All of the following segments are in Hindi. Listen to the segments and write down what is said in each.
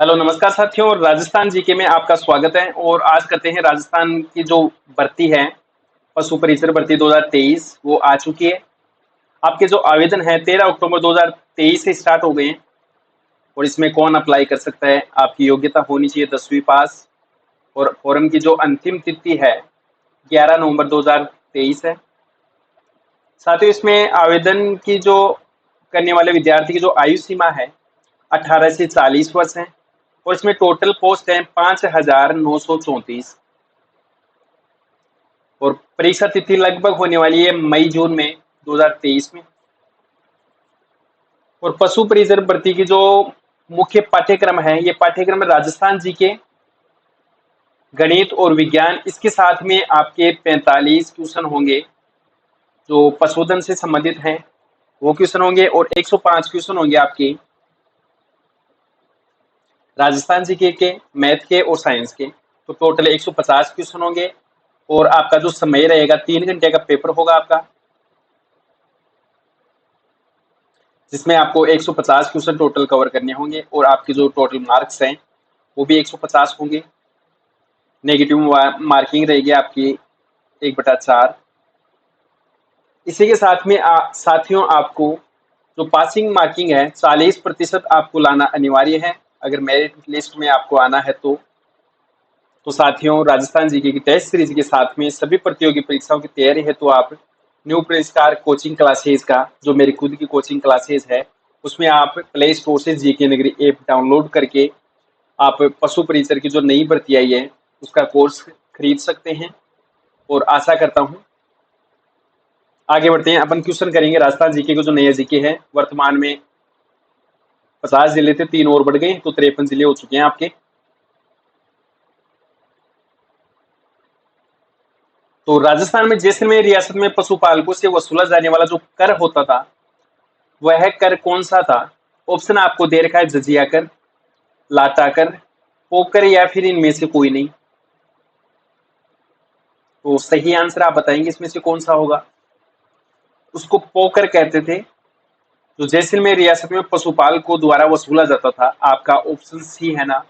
हेलो नमस्कार साथियों। राजस्थान जीके में आपका स्वागत है और आज करते हैं राजस्थान की जो भर्ती है पशु परिसर भर्ती 2023 वो आ चुकी है। आपके जो आवेदन है 13 अक्टूबर 2023 से स्टार्ट हो गए हैं और इसमें कौन अप्लाई कर सकता है। आपकी योग्यता होनी चाहिए 10वीं पास और फॉर्म की जो अंतिम तिथि है 11 नवंबर 2023 है। साथ ही इसमें आवेदन की जो करने वाले विद्यार्थी की जो आयु सीमा है 18 से 40 वर्ष है और इसमें टोटल पोस्ट है 5,934 और परीक्षा तिथि लगभग होने वाली है मई जून में 2023 में। और पशु परिसर भर्ती की जो मुख्य पाठ्यक्रम है ये पाठ्यक्रम राजस्थान जी के गणित और विज्ञान, इसके साथ में आपके 45 क्वेश्चन होंगे जो पशुधन से संबंधित हैं वो क्वेश्चन होंगे और 105 क्वेश्चन होंगे आपके राजस्थान जीके के मैथ के और साइंस के। तो टोटल 150 क्वेश्चन होंगे और आपका जो समय रहेगा 3 घंटे का पेपर होगा आपका, जिसमें आपको 150 क्वेश्चन टोटल कवर करने होंगे और आपके जो टोटल मार्क्स हैं वो भी 150 होंगे। नेगेटिव मार्किंग रहेगी आपकी 1/4। इसी के साथ में साथियों आपको जो पासिंग मार्किंग है 40% आपको लाना अनिवार्य है अगर मेरिट लिस्ट में आपको आना है तो साथियों राजस्थान जीके की टेस्ट सीरीज के साथ में सभी प्रतियोगी परीक्षाओं की तैयारी है तो आप न्यू पुरस्कार कोचिंग क्लासेज का जो मेरी खुद की कोचिंग क्लासेज है उसमें आप प्ले स्टोर से जीके नगरी ऐप डाउनलोड करके आप पशु परिसर की जो नई भर्ती आई है उसका कोर्स खरीद सकते हैं। और आशा करता हूं आगे बढ़ते हैं। अपन क्वेश्चन करेंगे राजस्थान जीके को जो नया जीके है। वर्तमान में 50 जिले थे, 3 और बढ़ गए तो 53 जिले हो चुके हैं आपके। तो राजस्थान में जैसलमेर रियासत में पशुपालकों से वसूला जाने वाला जो कर होता था वह कर कौन सा था। ऑप्शन आपको दे रखा है जजिया कर, लाटा कर, पोकर या फिर इनमें से कोई नहीं। तो सही आंसर आप बताएंगे इसमें से कौन सा होगा। उसको पोकर कहते थे जो जैसलमेर रियासत में पशुपालकों द्वारा वसूला जाता था। आपका ऑप्शन सी है ना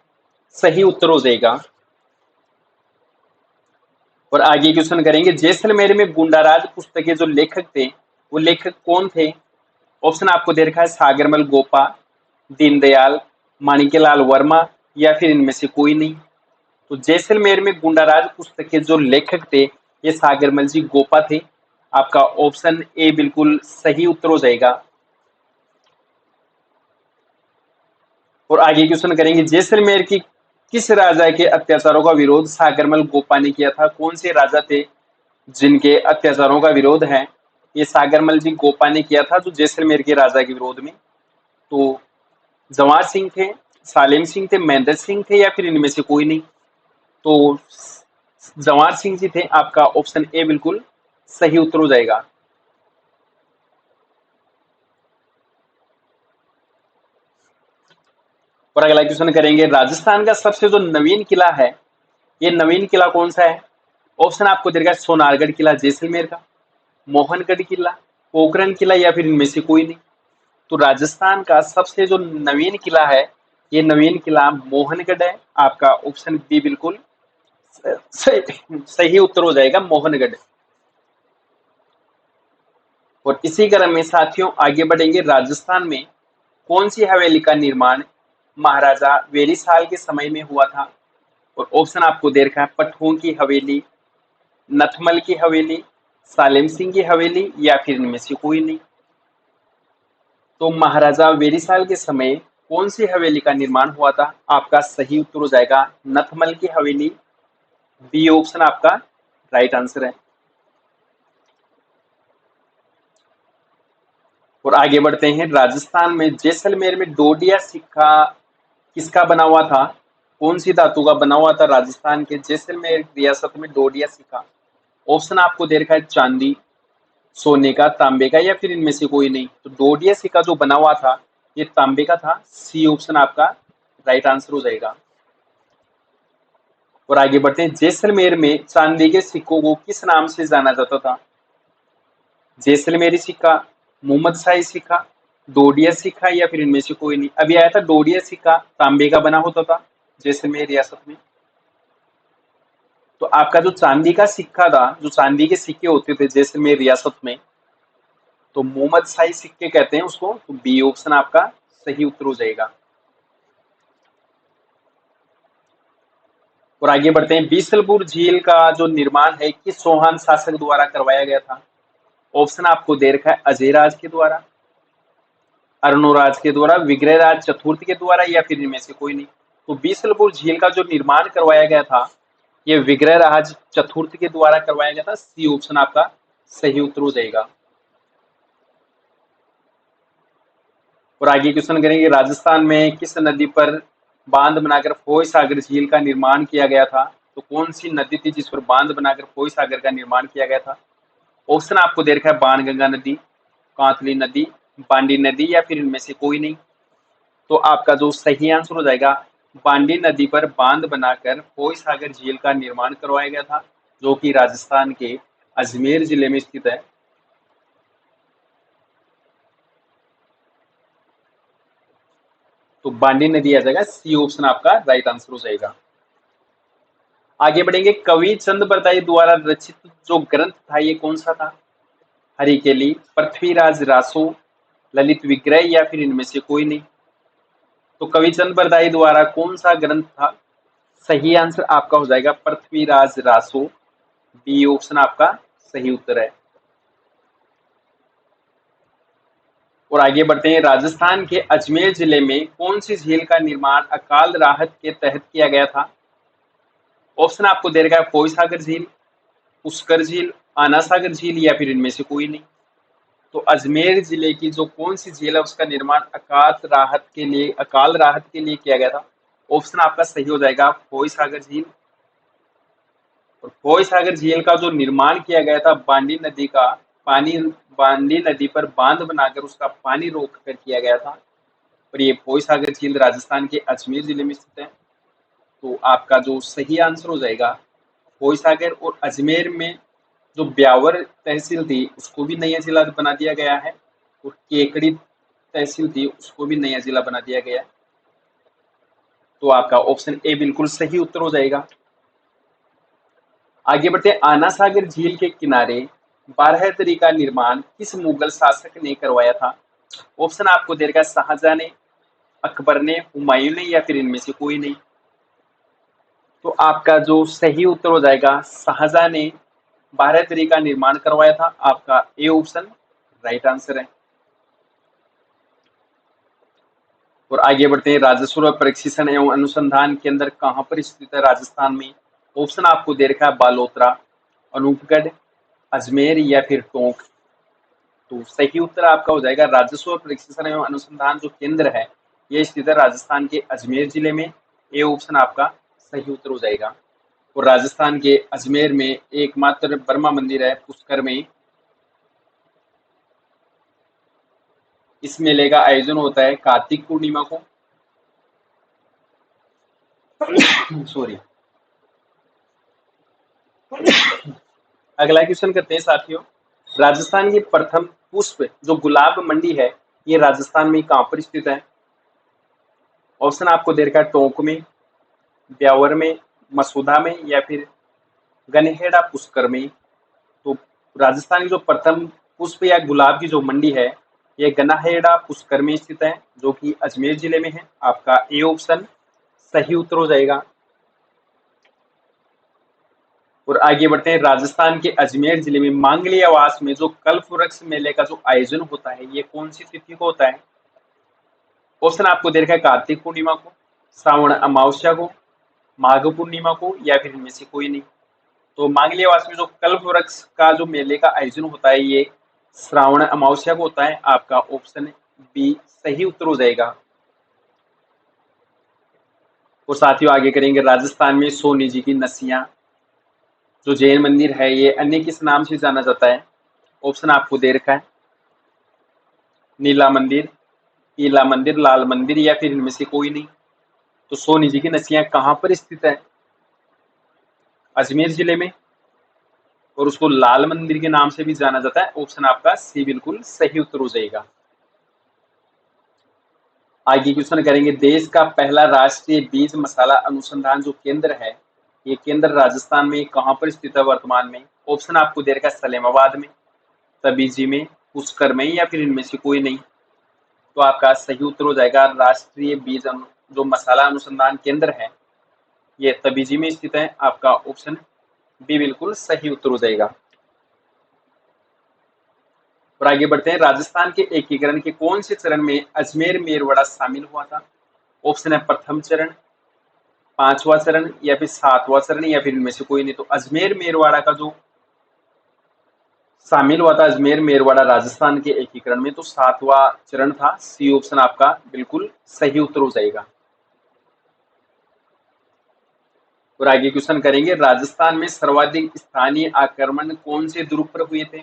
सही उत्तर हो जाएगा। और आगे क्वेश्चन करेंगे जैसलमेर में गुंडाराज पुस्तक के जो लेखक थे वो लेखक कौन थे। ऑप्शन आपको दे रखा है सागरमल गोपा, दीनदयाल, माणिक्यलाल वर्मा या फिर इनमें से कोई नहीं। तो जैसलमेर में गुंडाराज पुस्तक के जो लेखक थे ये सागरमल जी गोपा थे। आपका ऑप्शन ए बिल्कुल सही उत्तर हो जाएगा। और आगे क्वेश्चन करेंगे जैसलमेर की किस राजा के अत्याचारों का विरोध सागरमल गोपा ने किया था। कौन से राजा थे जिनके अत्याचारों का विरोध है ये सागरमल जी गोपा ने किया था जो जैसलमेर के राजा के विरोध में। तो जवाहर सिंह थे, सालेम सिंह थे, महेंद्र सिंह थे या फिर इनमें से कोई नहीं। तो जवाहर सिंह जी थे। आपका ऑप्शन ए बिल्कुल सही उत्तर हो जाएगा। और अगला क्वेश्चन करेंगे राजस्थान का सबसे जो नवीन किला है ये नवीन किला कौन सा है। ऑप्शन आपको दे रखा है सोनारगढ़ किला जैसलमेर का, मोहनगढ़ किला, पोखरण किला या फिर इनमें से कोई नहीं। तो राजस्थान का सबसे जो नवीन किला है ये नवीन किला मोहनगढ़ है। आपका ऑप्शन बी बिल्कुल सही उत्तर हो जाएगा मोहनगढ़। और इसी क्रम में साथियों आगे बढ़ेंगे। राजस्थान में कौन सी हवेली का निर्माण महाराजा वेरीसाल के समय में हुआ था। और ऑप्शन आपको दे रखा है पट्टों की हवेली, नथमल की हवेली, सालेम सिंह की हवेली या फिर इनमें से कोई नहीं। तो महाराजा वेरीसाल के समय कौन सी हवेली का निर्माण हुआ था। आपका सही उत्तर हो जाएगा नथमल की हवेली। बी ऑप्शन आपका राइट आंसर है। और आगे बढ़ते हैं। राजस्थान में जैसलमेर में डोडिया सिक्का किसका बना हुआ था। कौन सी धातु का बना हुआ था राजस्थान के जैसलमेर रियासत में डोडिया सिक्का। ऑप्शन आपको दे रखा है चांदी, सोने का, तांबे का या फिर इनमें से कोई नहीं। तो डोडिया सिक्का जो बना हुआ था ये तांबे का था। सी ऑप्शन आपका राइट आंसर हो जाएगा। और आगे बढ़ते हैं। जैसलमेर में चांदी के सिक्कों को किस नाम से जाना जाता था। जैसलमेरी सिक्का, मोहम्मद शाही सिक्का, डोडिया सिक्का या फिर इनमें से कोई नहीं। अभी आया था डोडिया सिक्का, तांबे का बना होता था जैसलमेर रियासत में। तो आपका जो चांदी का सिक्का था, जो चांदी के सिक्के होते थे जैसलमेर रियासत में, तो मोहम्मद शाही सिक्के कहते हैं उसको। तो बी ऑप्शन आपका सही उत्तर हो जाएगा। और आगे बढ़ते हैं, बीसलपुर झील का जो निर्माण है किस चौहान शासक द्वारा करवाया गया था? ऑप्शन आपको दे रखा है अजयराज के द्वारा, अर्णोराज के द्वारा, विग्रहराज चतुर्थ के द्वारा, या फिर इनमें से कोई नहीं। तो बीसलपुर झील का जो निर्माण करवाया गया था, ये विग्रहराज चतुर्थ के द्वारा करवाया गया था। सी ऑप्शन आपका सही उत्तर हो जाएगा। और आगे क्वेश्चन करेंगे, राजस्थान में किस नदी पर बांध बनाकर फोय सागर झील का निर्माण किया गया था? तो कौन सी नदी थी जिस पर बांध बनाकर फोय सागर का निर्माण किया गया था? ऑप्शन आपको दे रखा है बाणगंगा नदी, कांतली नदी, बांडी नदी, या फिर इनमें से कोई नहीं। तो आपका जो सही आंसर हो जाएगा, बांडी नदी पर बांध बनाकर फोय सागर झील का निर्माण करवाया गया था, जो कि राजस्थान के अजमेर जिले में स्थित है। तो बांडी नदी आ जाएगा, सी ऑप्शन आपका राइट आंसर हो जाएगा। आगे बढ़ेंगे, कवि चंद बरदाई द्वारा रचित जो ग्रंथ था ये कौन सा था? हरिकेली, पृथ्वीराज रासो, ललित विग्रह, या फिर इनमें से कोई नहीं। तो कवि चंद बरदाई द्वारा कौन सा ग्रंथ था? सही आंसर आपका हो जाएगा पृथ्वीराज रासो, बी ऑप्शन आपका सही उत्तर है। और आगे बढ़ते हैं, राजस्थान के अजमेर जिले में कौन सी झील का निर्माण अकाल राहत के तहत किया गया था? ऑप्शन आपको दे रखा है फोय सागर झील, पुष्कर झील, आना सागर झील, या फिर इनमें से कोई नहीं। तो अजमेर जिले की जो कौन सी झील है उसका निर्माण अकाल राहत के लिए किया गया था? ऑप्शन आपका सही हो जाएगा फोय सागर झील। और फोय सागर झील का जो निर्माण किया गया था, बांडी नदी का पानी, बांडी नदी पर बांध बनाकर उसका पानी रोक कर किया गया था। और ये फोय सागर झील राजस्थान के अजमेर जिले में स्थित है। तो आपका जो सही आंसर हो जाएगा फोय सागर। और अजमेर में जो ब्यावर तहसील थी उसको भी नया जिला बना दिया गया है, और केकड़ी तहसील थी उसको भी नया जिला बना दिया गया है। तो आपका ऑप्शन ए बिल्कुल सही उत्तर हो जाएगा। आगे बढ़ते हैं, आना सागर झील के किनारे बारहतरी का निर्माण किस मुगल शासक ने करवाया था? ऑप्शन आपको दे रखा है शाहजहां ने, अकबर ने, हुमायूं ने, या फिर इनमें से कोई नहीं। तो आपका जो सही उत्तर हो जाएगा, शाहजहां ने बारहतरी का निर्माण करवाया था। आपका ए ऑप्शन राइट आंसर है। और आगे बढ़ते हैं, राजस्व प्रशिक्षण एवं अनुसंधान केंद्र कहाँ पर स्थित है राजस्थान में? ऑप्शन आपको दे रखा है बालोतरा, अनूपगढ़, अजमेर, या फिर टोंक। तो सही उत्तर आपका हो जाएगा राजस्व प्रशिक्षण एवं अनुसंधान जो केंद्र है ये स्थित है राजस्थान के अजमेर जिले में। ए ऑप्शन आपका सही उत्तर हो जाएगा। और राजस्थान के अजमेर में एकमात्र ब्रह्मा मंदिर है पुष्कर में। इस मेले का आयोजन होता है कार्तिक पूर्णिमा को। सॉरी। अगला क्वेश्चन करते हैं साथियों, राजस्थान की प्रथम पुष्प जो गुलाब मंडी है ये राजस्थान में कहां पर स्थित है? ऑप्शन आपको दे रखा है टोंक में, ब्यावर में, मसूदा में, या फिर गनहेड़ा पुष्कर में। तो राजस्थान की जो प्रथम पुष्प या गुलाब की जो मंडी है ये गनहेड़ा पुष्कर में स्थित है, जो कि अजमेर जिले में है। आपका ए ऑप्शन सही उत्तर हो जाएगा। और आगे बढ़ते हैं, राजस्थान के अजमेर जिले में मांगली आवास में जो कल्प वृक्ष मेले का जो आयोजन होता है ये कौन सी तिथि को होता है? ऑप्शन आपको दे रखा है कार्तिक पूर्णिमा को, श्रावण अमावस्या को, माघ पूर्णिमा को, या फिर इनमें से कोई नहीं। तो मांगली आवास में जो कल्प वृक्ष का जो मेले का आयोजन होता है ये श्रावण अमावस्या को होता है। आपका ऑप्शन बी सही उत्तर हो जाएगा। और साथियों आगे करेंगे, राजस्थान में सोनी जी की नसिया जो जैन मंदिर है ये अन्य किस नाम से जाना जाता है? ऑप्शन आपको दे रखा है नीला मंदिर, पीला मंदिर, लाल मंदिर, या फिर इनमें से कोई नहीं। तो सोनी जी की नसिया कहाँ पर स्थित है? अजमेर जिले में, और उसको लाल मंदिर के नाम से भी जाना जाता है। ऑप्शन आपका सी बिल्कुल सही उत्तर हो जाएगा। आगे क्वेश्चन करेंगे, देश का पहला राष्ट्रीय बीज मसाला अनुसंधान जो केंद्र है, ये केंद्र राजस्थान में कहाँ पर स्थित है वर्तमान में? ऑप्शन आपको दे रखा है सलेमाबाद में, तबीजी में, पुष्कर में, या फिर इनमें से कोई नहीं। तो आपका सही उत्तर हो जाएगा राष्ट्रीय बीज जो मसाला अनुसंधान केंद्र है, ये तबीजी में स्थित है। आपका ऑप्शन बी बिल्कुल सही उत्तर हो जाएगा। और आगे बढ़ते हैं, राजस्थान के एकीकरण के कौन से चरण में अजमेर मेरवाड़ा शामिल हुआ था? ऑप्शन है प्रथम चरण, पांचवा चरण, या फिर सातवां चरण, या फिर इनमें से कोई नहीं। तो अजमेर मेरवाड़ा का जो शामिल हुआ था, अजमेर मेरवाड़ा राजस्थान के एकीकरण में, तो सातवां चरण था। सी ऑप्शन आपका बिल्कुल सही उत्तर हो जाएगा। और आगे क्वेश्चन करेंगे, राजस्थान में सर्वाधिक स्थानीय आक्रमण कौन से दुर्ग पर हुए थे?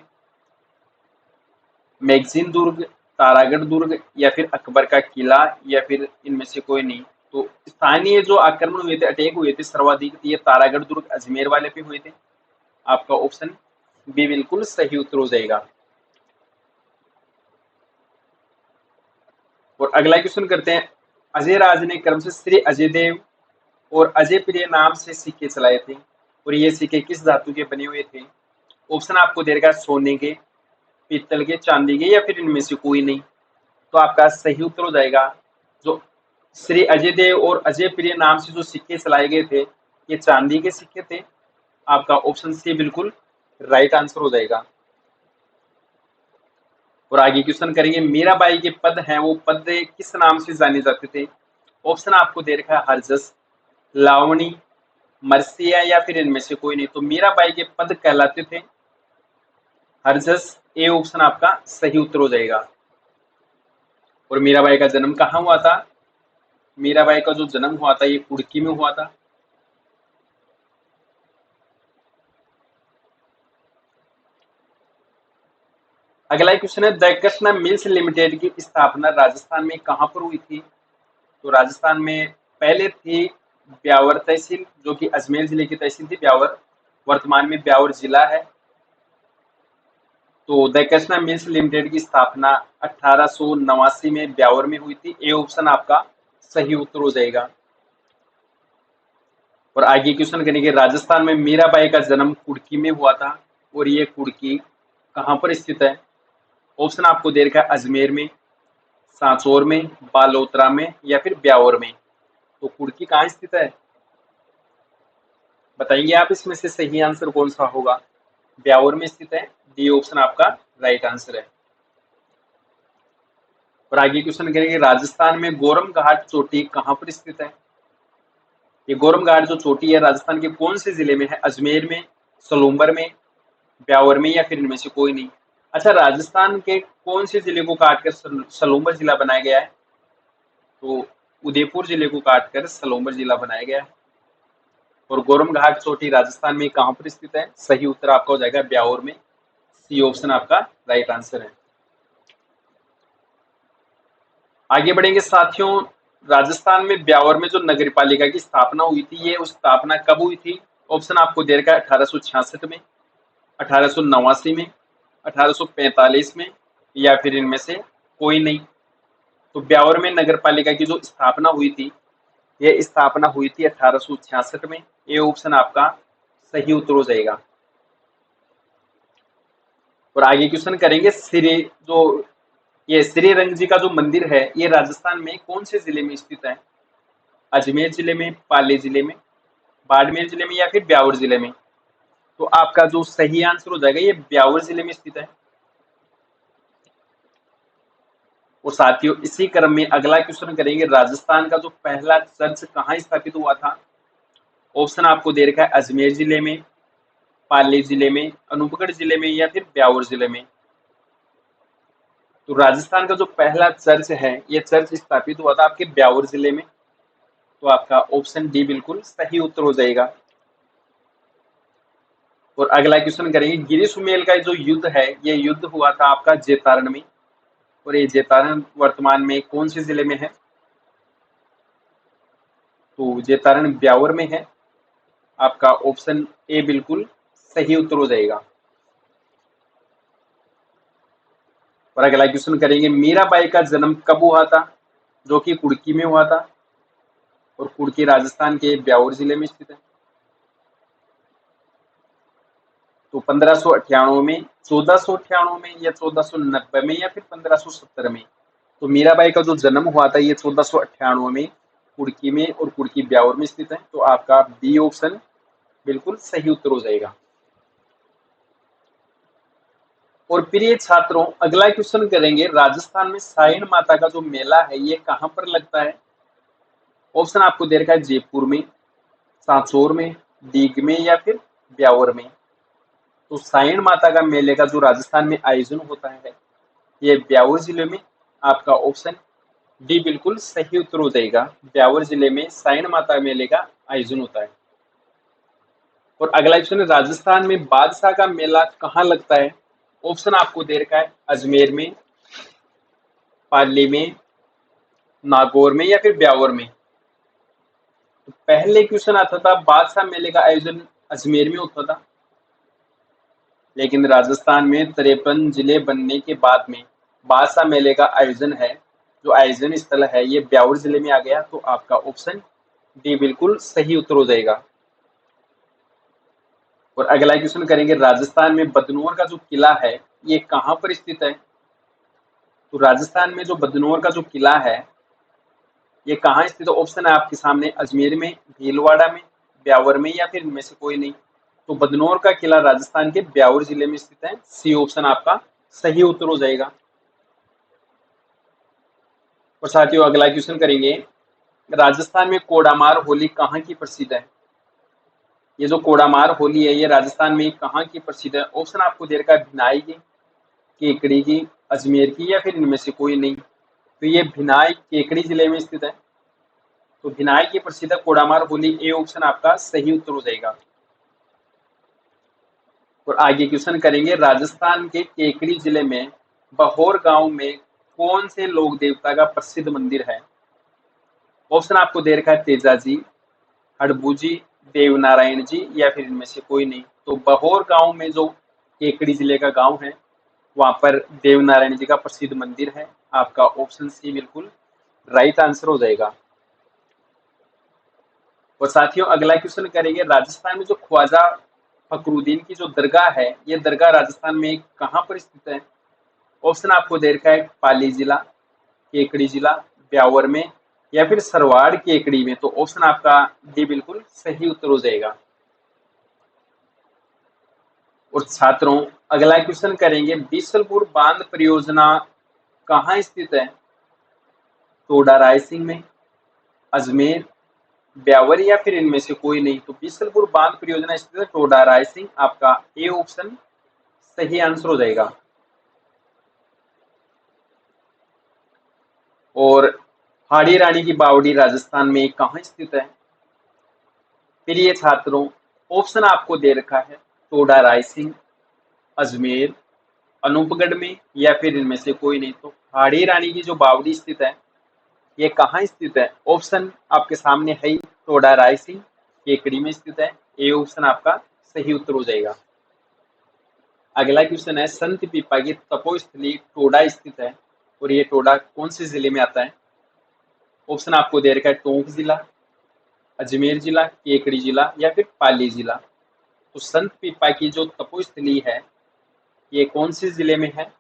मैगजीन दुर्ग, तारागढ़ दुर्ग, या फिर अकबर का किला, या फिर इनमें से कोई नहीं। तो स्थानीय जो आक्रमण हुए थे, अटैक हुए थे सर्वाधिक, ये तारागढ़ दुर्ग अजमेर वाले पे हुए थे। आपका ऑप्शन बी बिल्कुल सही उत्तर हो जाएगा। और अगला क्वेश्चन करते हैं, अजय राज ने क्रम से श्री अजय देव और अजय प्रिय नाम से सिक्के चलाए थे, और ये सिक्के किस धातु के बने हुए थे? ऑप्शन आपको दे रखा है सोने के, पीतल के, चांदी के, या फिर इनमें से कोई नहीं। तो आपका सही उत्तर हो जाएगा, जो श्री अजय देव और अजय प्रिय नाम से जो सिक्के चलाए गए थे, ये चांदी के सिक्के थे। आपका ऑप्शन सी बिल्कुल राइट आंसर हो जाएगा। और आगे क्वेश्चन करेंगे, मीराबाई के पद हैं वो पद किस नाम से जाने जाते थे? ऑप्शन आपको दे रखा है हरजस, लावणी, मरसिया, या फिर इनमें से कोई नहीं। तो मीराबाई के पद कहलाते थे हरजस। ए ऑप्शन आपका सही उत्तर हो जाएगा। और मीराबाई का जन्म कहाँ हुआ था? मीराबाई का जो जन्म हुआ था, ये कुड़की में हुआ था। अगला क्वेश्चन है, द कृष्णा मिल्स लिमिटेड की स्थापना राजस्थान में कहां पर हुई थी? तो राजस्थान में पहले थी ब्यावर तहसील, जो कि अजमेर जिले की तहसील थी ब्यावर, वर्तमान में ब्यावर जिला है। तो द कृष्णा मिल्स लिमिटेड की स्थापना 1889 में ब्यावर में हुई थी। ए ऑप्शन आपका सही उत्तर हो जाएगा। और आगे क्वेश्चन करेंगे, राजस्थान में मीराबाई का जन्म कुड़की में हुआ था, और ये कुड़की कहां पर स्थित है? ऑप्शन आपको दे रखा है अजमेर में, सांचौर में, बालोतरा में, या फिर ब्यावर में। तो कुड़की कहाँ स्थित है? बताइए आप इसमें से सही आंसर कौन सा होगा? ब्यावर में स्थित है। डी ऑप्शन आपका राइट आंसर है। और आगे क्वेश्चन करेंगे, राजस्थान में गोरम घाट चोटी कहाँ पर स्थित है? ये गोरम घाट जो चोटी है, राजस्थान के कौन से जिले में है? अजमेर में, सलूम्बर में, ब्यावर में, या फिर इनमें से कोई नहीं। अच्छा, राजस्थान के कौन से जिले को काटकर सलूम्बर जिला बनाया गया है? तो उदयपुर जिले को काटकर सलूम्बर जिला बनाया गया है। और गोरम घाट चोटी राजस्थान में कहां पर स्थित है? सही उत्तर आपका हो जाएगा ब्यावर में। सी ऑप्शन आपका राइट आंसर है। आगे बढ़ेंगे साथियों, राजस्थान में ब्यावर में जो नगर पालिका की स्थापना हुई थी, ये उस स्थापना कब हुई थी? ऑप्शन आपको दे रखा है 1866 में, 1889 में, 1845 में, या फिर इनमें से कोई नहीं। तो ब्यावर में नगर पालिका की जो स्थापना हुई थी, यह स्थापना हुई थी 1866 में। ये ऑप्शन आपका सही उत्तर हो जाएगा। और आगे क्वेश्चन करेंगे, श्री जो ये श्री रंग जी का जो मंदिर है, ये राजस्थान में कौन से जिले में स्थित है? अजमेर जिले में, पाली जिले में, बाड़मेर जिले में, या फिर ब्यावर जिले में? तो आपका जो सही आंसर हो जाएगा, ये ब्यावर जिले में स्थित है। और साथियों, इसी क्रम में अगला क्वेश्चन करेंगे, राजस्थान का जो पहला चर्च कहाँ स्थापित हुआ था? ऑप्शन आपको दे रखा है अजमेर जिले में, पाली जिले में, अनूपगढ़ जिले में, या फिर ब्यावर जिले में। तो राजस्थान का जो पहला चर्च है, ये चर्च स्थापित हुआ था आपके ब्यावर जिले में। तो आपका ऑप्शन डी बिल्कुल सही उत्तर हो जाएगा। और अगला क्वेश्चन करेंगे, गिरी सुमेल का जो युद्ध है, ये युद्ध हुआ था आपका जेतारण में, और ये जेतारण वर्तमान में कौन से जिले में है? तो जेतारण ब्यावर में है। आपका ऑप्शन ए बिल्कुल सही उत्तर हो जाएगा। और अगला क्वेश्चन करेंगे, मीराबाई का जन्म कब हुआ था? जो कि कुड़की में हुआ था, और कुड़की राजस्थान के ब्यावर जिले में स्थित है। तो 1598 में, 1498 में, या 1490 में, या फिर 1570 में। तो मीराबाई का जो जन्म हुआ था ये 1498 में कुड़की में, और कुड़की ब्यावर में स्थित है। तो आपका बी ऑप्शन बिल्कुल सही उत्तर हो जाएगा। और प्रिय छात्रों, अगला क्वेश्चन करेंगे, राजस्थान में सायण माता का जो मेला है ये कहाँ पर लगता है? ऑप्शन आपको दे रखा है जयपुर में, सांचौर में, दीग में, या फिर ब्यावर में। तो सायण माता का मेले का जो राजस्थान में आयोजन होता है ये ब्यावर जिले में। आपका ऑप्शन डी बिल्कुल सही उत्तर हो जाएगा। ब्यावर जिले में सायण माता मेले का आयोजन होता है। और अगला क्वेश्चन है, राजस्थान में बादशाह का मेला कहाँ लगता है? ऑप्शन आपको दे रखा है अजमेर में, पाली में, नागौर में, या फिर ब्यावर में। तो पहले क्वेश्चन आता था बादशाह मेले का आयोजन अजमेर में होता था, लेकिन राजस्थान में 53 जिले बनने के बाद में बादशाह मेले का आयोजन है, जो आयोजन स्थल है ये ब्यावर जिले में आ गया। तो आपका ऑप्शन डी बिल्कुल सही उत्तर हो जाएगा। और अगला क्वेश्चन करेंगे, राजस्थान में बदनौर का जो किला है ये कहाँ पर स्थित है? तो राजस्थान में जो बदनौर का जो किला है ये कहाँ स्थित है? ऑप्शन है आपके सामने अजमेर में, भीलवाड़ा में, ब्यावर में, या फिर इनमें से कोई नहीं। तो बदनौर का किला राजस्थान के ब्यावर जिले में स्थित है। सी ऑप्शन आपका सही उत्तर हो जाएगा। और साथियों अगला क्वेश्चन करेंगे, राजस्थान में कोडामार होली कहाँ की प्रसिद्ध है? ये जो कोडामार होली है ये राजस्थान में कहाँ की प्रसिद्ध है? ऑप्शन आपको दे रखा है भिनाई की, केकड़ी की, अजमेर की, या फिर इनमें से कोई नहीं। तो ये भिनाई केकड़ी जिले में स्थित है। तो भिनाई की प्रसिद्ध कोडामार होली, ए ऑप्शन आपका सही उत्तर हो जाएगा। और आगे क्वेश्चन करेंगे, राजस्थान के केकड़ी जिले में बहोर गांव में कौन से लोक देवता का प्रसिद्ध मंदिर है? ऑप्शन आपको दे रखा है तेजा जी, हड़बू जी, देवनारायण जी, या फिर इनमें से कोई नहीं। तो बहोर गांव में जो केकड़ी जिले का गांव है वहां पर देवनारायण जी का प्रसिद्ध मंदिर है। आपका ऑप्शन सी बिल्कुल राइट आंसर हो जाएगा। और साथियों अगला क्वेश्चन करेंगे, राजस्थान में जो ख्वाजा फखरुद्दीन की जो दरगाह है ये दरगाह राजस्थान में कहाँ पर स्थित है? ऑप्शन आपको दे रखा है पाली जिला, केकड़ी जिला, ब्यावर में, या फिर सरवाड़ केकड़ी में। तो ऑप्शन आपका डी बिल्कुल सही उत्तर हो जाएगा। और छात्रों अगला क्वेश्चन करेंगे, बीसलपुर बांध परियोजना कहाँ स्थित है? टोडा रायसिंह में, अजमेर, ब्यावर, या फिर इनमें से कोई नहीं। तो बीसलपुर बांध परियोजना स्थित है टोडा रायसिंह। आपका ए ऑप्शन सही आंसर हो जाएगा। और हाड़ी रानी की बावड़ी राजस्थान में कहाँ स्थित है? फिर ये छात्रों ऑप्शन आपको दे रखा है टोडा रायसिंह, अजमेर, अनूपगढ़ में, या फिर इनमें से कोई नहीं। तो हाड़ी रानी की जो बावड़ी स्थित है ये कहाँ स्थित है? ऑप्शन आपके सामने है ही, टोडा रायसिंह केकड़ी में स्थित है। ए ऑप्शन आपका सही उत्तर हो जाएगा। अगला क्वेश्चन है, संत पीपा की तपोस्थली टोडा स्थित है, और ये टोडा कौन से जिले में आता है? ऑप्शन आपको दे रखा है टोंक जिला, अजमेर जिला, केकड़ी जिला, या फिर पाली जिला। तो संत पीपा की जो तपोस्थली है ये कौन से जिले में है?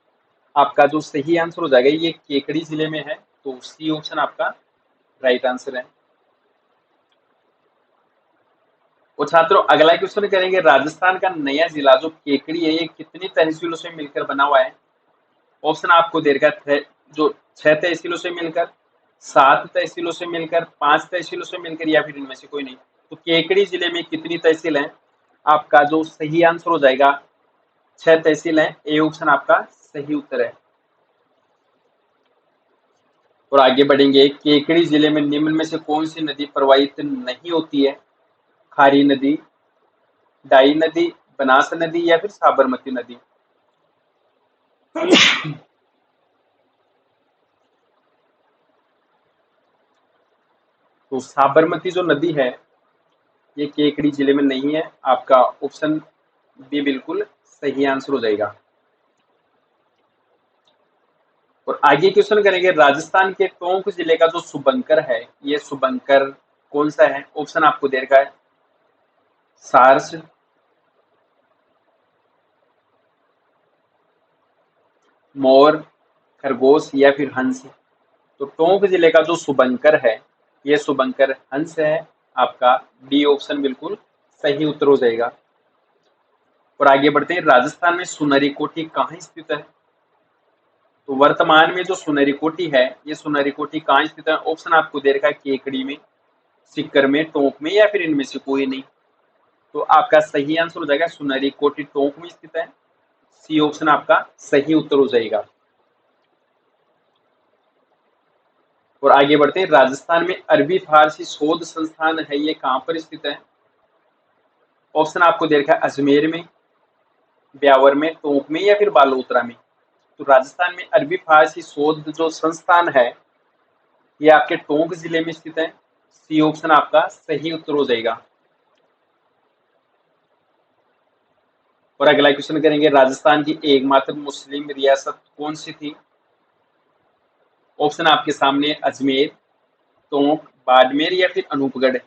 आपका जो सही आंसर हो जाएगा ये केकड़ी जिले में है। तो सी ऑप्शन आपका राइट आंसर है। और छात्रों अगला क्वेश्चन करेंगे, राजस्थान का नया जिला जो केकड़ी है ये कितनी तहसीलों से मिलकर बना हुआ है? ऑप्शन आपको दे रखा है जो 6 तहसीलों से मिलकर, 7 तहसीलों से मिलकर, 5 तहसीलों से मिलकर, या फिर इनमें से कोई नहीं। तो केकड़ी जिले में कितनी तहसील है? आपका जो सही आंसर हो जाएगा 6 तहसील है। ए ऑप्शन आपका सही उत्तर है। और आगे बढ़ेंगे, केकड़ी जिले में निम्न में से कौन सी नदी प्रवाहित नहीं होती है? खारी नदी, डाई नदी, बनास नदी, या फिर साबरमती नदी। तो साबरमती जो नदी है ये केकड़ी जिले में नहीं है। आपका ऑप्शन बी बिल्कुल सही आंसर हो जाएगा। और आगे क्वेश्चन करेंगे, राजस्थान के टोंक जिले का जो शुभंकर है, ये शुभंकर कौन सा है? ऑप्शन आपको दे रखा है, सारस, मोर, खरगोश या फिर हंस। तो टोंक जिले का जो शुभंकर है, ये शुभंकर हंस है। आपका डी ऑप्शन बिल्कुल सही उत्तर हो जाएगा। और आगे बढ़ते हैं, राजस्थान में सुनहरी कोठी कहाँ स्थित है? तो वर्तमान में जो सुनहरी कोठी है, ये सुनहरी कोठी कहाँ स्थित है? ऑप्शन आपको दे रखा है, केकड़ी में, सीकर में, टोंक में या फिर इनमें से कोई नहीं। तो आपका सही आंसर हो जाएगा, सुनहरी कोठी टोंक में स्थित है। सी ऑप्शन आपका सही उत्तर हो जाएगा। और आगे बढ़ते हैं, राजस्थान में अरबी फारसी शोध संस्थान है, ये कहाँ पर स्थित है? ऑप्शन आपको दे रखा है, अजमेर में, ब्यावर में, टोंक में या फिर बालोतरा में। तो राजस्थान में अरबी फारसी शोध जो संस्थान है, ये आपके टोंक जिले में स्थित है। सी ऑप्शन आपका सही उत्तर हो जाएगा। और अगला क्वेश्चन करेंगे, राजस्थान की एकमात्र मुस्लिम रियासत कौन सी थी? ऑप्शन आपके सामने, अजमेर, टोंक, बाड़मेर या फिर अनूपगढ़।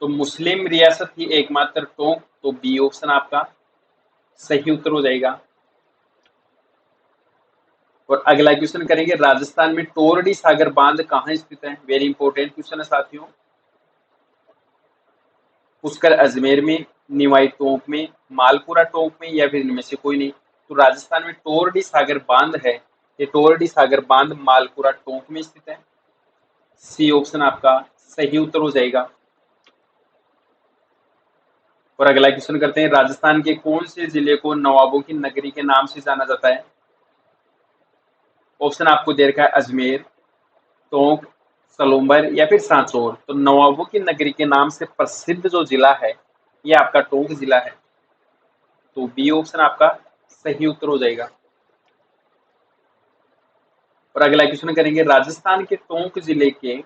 तो मुस्लिम रियासत थी एकमात्र टोंक, तो बी ऑप्शन आपका सही उत्तर हो जाएगा। और अगला क्वेश्चन करेंगे, राजस्थान में टोरडी सागर बांध कहाँ स्थित है? वेरी इंपॉर्टेंट क्वेश्चन है साथियों। पुष्कर अजमेर में, निवाई टोंक में, मालपुरा टोंक में या फिर इनमें से कोई नहीं। तो राजस्थान में टोरडी सागर बांध है, ये टोरडी सागर बांध मालपुरा टोंक में स्थित है। सी ऑप्शन आपका सही उत्तर हो जाएगा। और अगला क्वेश्चन करते हैं, राजस्थान के कौन से जिले को नवाबों की नगरी के नाम से जाना जाता है? ऑप्शन आपको दे रखा है, अजमेर, टोंक, सलूम्बर या फिर सांचौर। तो नवाबों की नगरी के नाम से प्रसिद्ध जो जिला है, ये आपका टोंक जिला है। तो बी ऑप्शन आपका सही उत्तर हो जाएगा। और अगला क्वेश्चन करेंगे, राजस्थान के टोंक जिले के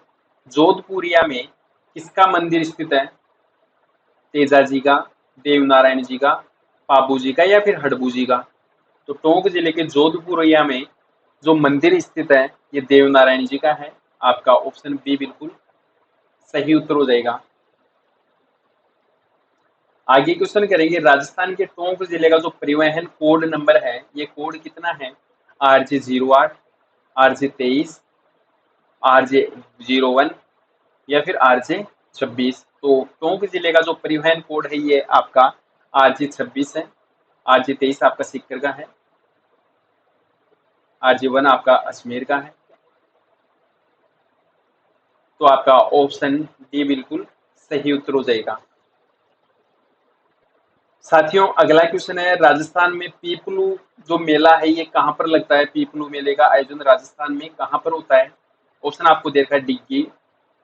जोधपुरिया में किसका मंदिर स्थित है? तेजा जी का, देव नारायण जी का, पाबू जी का या फिर हडबू जी का। तो टोंक जिले के जोधपुरिया में जो मंदिर स्थित है, ये देव नारायण जी का है। आपका ऑप्शन बी बिल्कुल सही उत्तर हो जाएगा। आगे क्वेश्चन करेंगे, राजस्थान के टोंक जिले का जो परिवहन कोड नंबर है, ये कोड कितना है? RJ08, RJ23, RJ01 या फिर RJ26। तो टोंक जिले का जो परिवहन कोड है, ये आपका RJ26 है। RJ23 आपका सीकर का है, RJ1 आपका अजमेर का है। तो आपका ऑप्शन डी बिल्कुल सही उत्तर हो जाएगा। साथियों, अगला क्वेश्चन है, राजस्थान में पीपलू जो मेला है, ये कहाँ पर लगता है? पीपलू मेले का आयोजन राजस्थान में कहाँ पर होता है? ऑप्शन आपको दे रखा है, डिग्गी,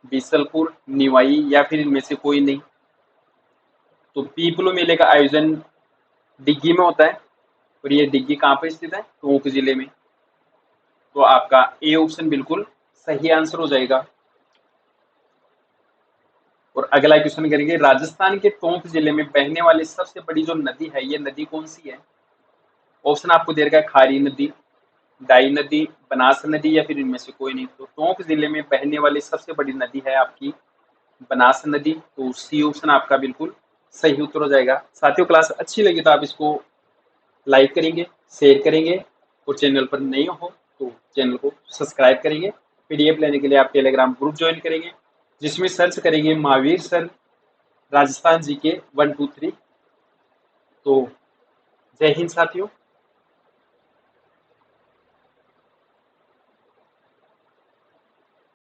बीसलपुर, निवाई या फिर इनमें से कोई नहीं। तो पीपलू मेले का आयोजन डिग्गी में होता है। और ये डिग्गी कहाँ पर स्थित है? टोंक जिले में। तो आपका ए ऑप्शन बिल्कुल सही आंसर हो जाएगा। और अगला क्वेश्चन करेंगे, राजस्थान के टोंक जिले में बहने वाली सबसे बड़ी जो नदी है, ये नदी कौन सी है? ऑप्शन आपको दे रखा है, खारी नदी, डाई नदी, बनास नदी या फिर इनमें से कोई नहीं। तो टोंक जिले में बहने वाली सबसे बड़ी नदी है आपकी बनास नदी। तो सी ऑप्शन आपका बिल्कुल सही उत्तर हो जाएगा। साथियों, क्लास अच्छी लगी तो आप इसको लाइक करेंगे, शेयर करेंगे, और चैनल पर नए हो तो चैनल को सब्सक्राइब करेंगे। PDF लेने के लिए आप टेलीग्राम ग्रुप ज्वाइन करेंगे, जिसमें सर्च करेंगे महावीर सर राजस्थान जी के 1 2 3। तो जय हिंद साथियों।